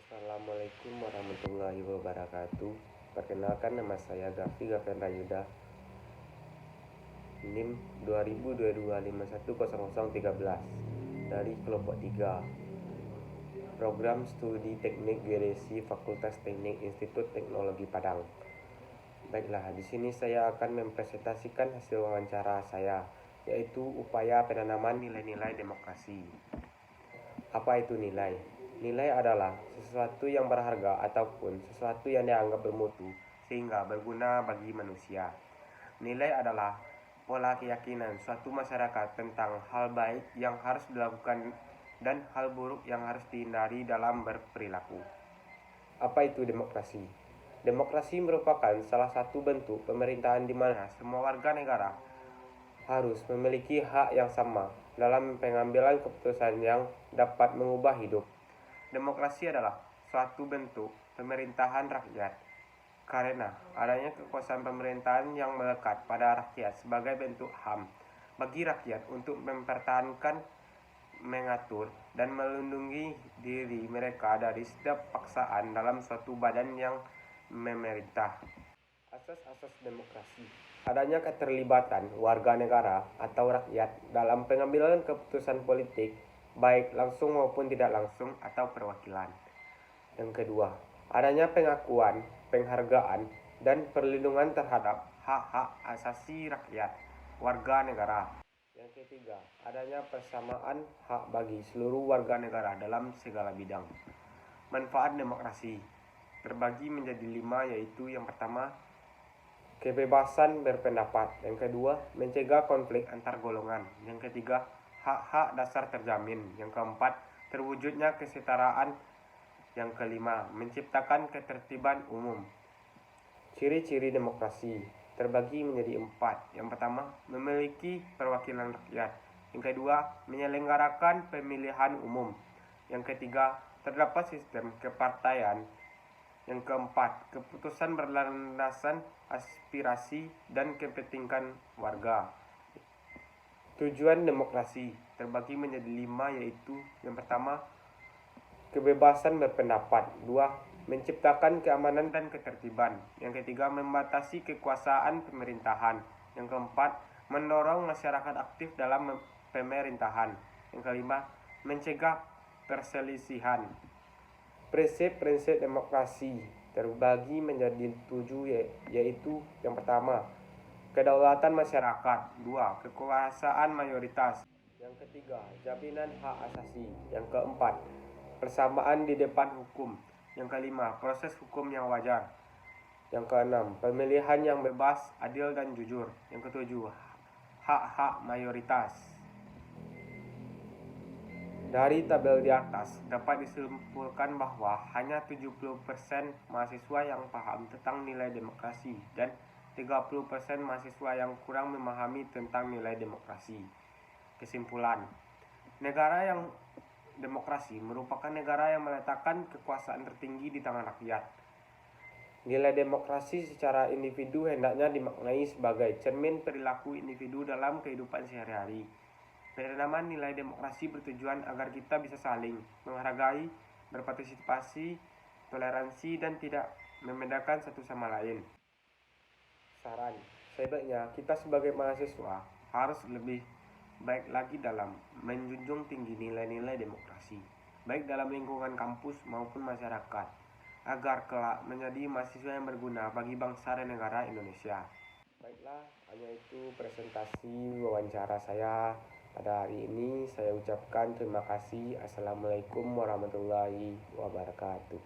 Assalamualaikum warahmatullahi wabarakatuh. Perkenalkan, nama saya Gafen Rayuda, NIM 2022510013 dari kelompok 3, Program Studi Teknik Geodesi Fakultas Teknik Institut Teknologi Padang. Baiklah, di sini saya akan mempresentasikan hasil wawancara saya, yaitu upaya penanaman nilai-nilai demokrasi. Apa itu nilai? Nilai adalah sesuatu yang berharga ataupun sesuatu yang dianggap bermutu sehingga berguna bagi manusia. Nilai adalah pola keyakinan suatu masyarakat tentang hal baik yang harus dilakukan dan hal buruk yang harus dihindari dalam berperilaku. Apa itu demokrasi? Demokrasi merupakan salah satu bentuk pemerintahan di mana semua warga negara harus memiliki hak yang sama dalam pengambilan keputusan yang dapat mengubah hidup. Demokrasi adalah suatu bentuk pemerintahan rakyat karena adanya kekuasaan pemerintahan yang melekat pada rakyat sebagai bentuk HAM bagi rakyat untuk mempertahankan, mengatur, dan melindungi diri mereka dari setiap paksaan dalam suatu badan yang memerintah. Asas-asas demokrasi: adanya keterlibatan warga negara atau rakyat dalam pengambilan keputusan politik, baik langsung maupun tidak langsung, atau perwakilan. Yang kedua, adanya pengakuan, penghargaan, dan perlindungan terhadap hak-hak asasi rakyat, warga negara. Yang ketiga, adanya persamaan hak bagi seluruh warga negara dalam segala bidang. Manfaat demokrasi terbagi menjadi 5, yaitu yang pertama, kebebasan berpendapat. Yang kedua, mencegah konflik antar golongan. Yang ketiga, hak-hak dasar terjamin. Yang keempat, terwujudnya kesetaraan. Yang kelima, menciptakan ketertiban umum. Ciri-ciri demokrasi terbagi menjadi 4. Yang pertama, memiliki perwakilan rakyat. Yang kedua, menyelenggarakan pemilihan umum. Yang ketiga, terdapat sistem kepartaian. Yang keempat, keputusan berlandasan aspirasi dan kepentingan warga. Tujuan demokrasi terbagi menjadi 5, yaitu yang pertama, kebebasan berpendapat. 2, menciptakan keamanan dan ketertiban. Yang ketiga, membatasi kekuasaan pemerintahan. Yang keempat, mendorong masyarakat aktif dalam pemerintahan. Yang kelima, mencegah perselisihan. Prinsip-prinsip demokrasi terbagi menjadi 7, yaitu yang pertama, kedaulatan masyarakat. 2, kekuasaan mayoritas. Yang ketiga, jaminan hak asasi. Yang keempat, persamaan di depan hukum. Yang kelima, proses hukum yang wajar. Yang keenam, pemilihan yang bebas, adil, dan jujur. Yang ketujuh, hak-hak mayoritas. Dari tabel di atas dapat disimpulkan bahwa hanya 70% mahasiswa yang paham tentang nilai demokrasi dan 30% mahasiswa yang kurang memahami tentang nilai demokrasi. Kesimpulan: negara yang demokrasi merupakan negara yang meletakkan kekuasaan tertinggi di tangan rakyat. Nilai demokrasi secara individu hendaknya dimaknai sebagai cermin perilaku individu dalam kehidupan sehari-hari. Penanaman nilai demokrasi bertujuan agar kita bisa saling menghargai, berpartisipasi, toleransi, dan tidak membedakan satu sama lain. Saran: sebaiknya kita sebagai mahasiswa harus lebih baik lagi dalam menjunjung tinggi nilai-nilai demokrasi, baik dalam lingkungan kampus maupun masyarakat, agar kelak menjadi mahasiswa yang berguna bagi bangsa dan negara Indonesia. Baiklah, hanya itu presentasi wawancara saya pada hari ini. Saya ucapkan terima kasih. Assalamualaikum warahmatullahi wabarakatuh.